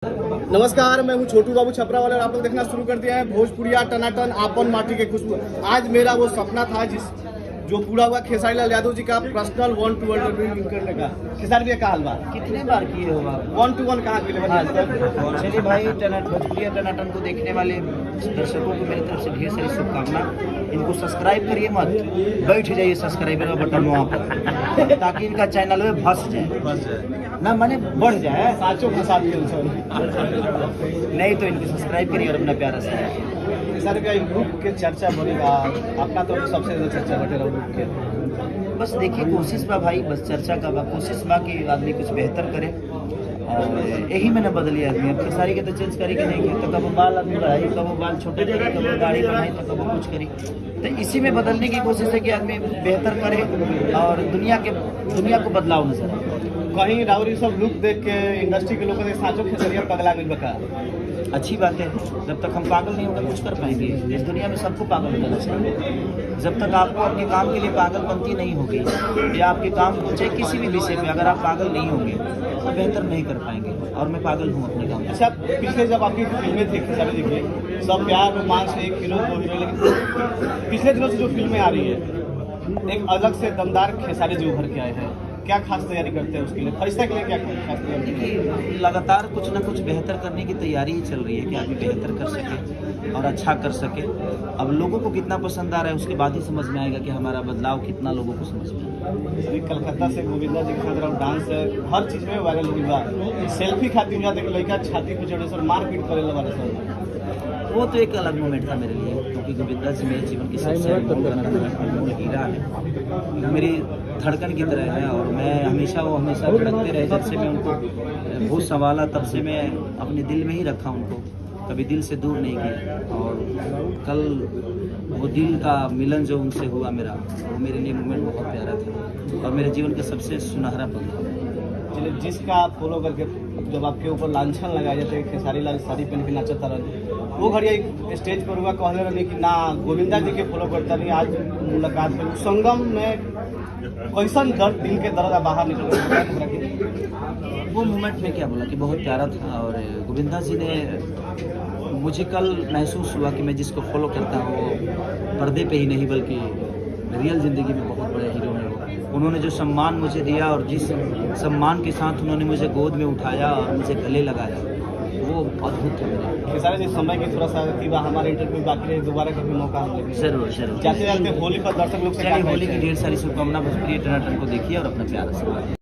नमस्कार, मैं हूं छोटू बाबू छपरा वाले और आप लोग देखना शुरू कर दिया है भोजपुरिया टनाटन आपन माटी के खुशबू। आज मेरा वो सपना था जो पूरा हुआ खेसारी लाल यादव जी का पर्सनल 1-to-1 इंटरव्यू करने का। खेसारी भैया का हाल बा कितने बार किए हो आप? 1-to-1 कहाँ के लिए? चलिए भाई, भोजपुरिया टनाटन को देखने वाले दर्शकों को मेरी तरफ से ढेर सारी शुभकामना। इनको सब्सक्राइब करिए मत, बैठ जाइए सब्सक्राइबर का बटन वहाँ पर, ताकि इनका चैनल में फंस जाए ना, माने बढ़ जाए। साचो के साथ नहीं तो इनको सब्सक्राइब करिए और अपना प्यारा से खेसारी भैया ग्रुप के चर्चा बढ़ेगा, अपना तो सबसे ज्यादा चर्चा बढ़ेगा ग्रुप के। बस देखिए, कोशिश बा भाई, बस चर्चा का बा, कोशिश बा कि आदमी कुछ बेहतर करे और यही मैंने बदली आदमी। अब खेसारी के तो चेंज करी कि नहीं की, तो कब बाल आदमी बढ़ाई, कब बाल छोटे करी, कब गाड़ी बढ़ाई, तो कब कुछ करी। तो इसी में बदलने की कोशिश है कि आदमी बेहतर करे और दुनिया को बदलाव नजर आए। कहीं राउरी सब लुक देख के इंडस्ट्री के लोगों ने साचो खेसरिया पगला गई बका। अच्छी बात है, जब तक हम पागल नहीं होंगे कुछ कर पाएंगे। इस दुनिया में सबको पागल होना चाहिए। जब तक आपको अपने काम के लिए पागलपंती नहीं होगी या आपके काम को चाहे किसी भी विषय में अगर आप पागल नहीं होंगे तो बेहतर नहीं कर पाएंगे। और मैं पागल हूँ अपने काम में। अच्छा, पिछले जब आपकी फिल्में थी खेसारी जी की, सब प्यार रोमांस 1 हीरो 2 हीरो, लेकिन पिछले दिनों से जो फिल्में आ रही है एक अलग से दमदार खेसारी जी उभर के आए हैं। क्या खास तैयारी करते हैं उसके लिए, फरिश्ता के लिए क्या खास तैयारी? देखिए, लगातार कुछ ना कुछ बेहतर करने की तैयारी ही चल रही है कि आदमी बेहतर कर सके और अच्छा कर सके। अब लोगों को कितना पसंद आ रहा है उसके बाद ही समझ में आएगा कि हमारा बदलाव कितना लोगों को समझ में आएगा। अभी कलकत्ता से गोविंदा जी के साथ डांस हर चीज में वायरल हुई बा। सेल्फी खाती हुई जाते लड़का छाती पे चढ़े सर मारपीट करे वाले सर, वो तो एक अलग मोमेंट था मेरे लिए, क्योंकि गोविंदा जी मेरे जीवन की सबसे अनमोल हीरा है। वो मेरी धड़कन की तरह है और मैं हमेशा धड़कते रहे। जब से मैं उनको बहुत संभाला तब से मैं अपने दिल में ही रखा उनको, कभी दिल से दूर नहीं किया। और कल वो दिल का मिलन जो उनसे हुआ मेरा, वो मेरे लिए मोमेंट बहुत प्यारा था और मेरे जीवन का सबसे सुनहरा पल था। चलिए, जिसका आप फॉलो करके जब आपके ऊपर लांछन लगाए जाते हैं खेसारी लाल साड़ी पहन के नाचता रहे, वो घड़िया एक स्टेज पर हुआ कहले रहे कि ना गोविंदा जी के फॉलो करता नहीं। आज मुलाकात में संगम में कैसन दर्द, दिल के दर्द बाहर निकल गया। वो मोमेंट में क्या बोला कि बहुत प्यारा था। और गोविंदा जी ने मुझे कल महसूस हुआ कि मैं जिसको फॉलो करता हूँ वो पर्दे पे ही नहीं बल्कि रियल ज़िंदगी में बहुत बड़े हीरो हैं। उन्होंने जो सम्मान मुझे दिया और जिस सम्मान के साथ उन्होंने मुझे गोद में उठाया और मुझे गले लगाया, वो अद्भुत है। खेसारी जी, समय की थोड़ा सा हमारे इंटरव्यू बाकी है, दोबारा कभी मौका जरूर जाते जाते होली पर दर्शक लोग से होली की ढेर सारी शुभकामना। भोजपुरी टनाटन को देखिए और अपना प्यार से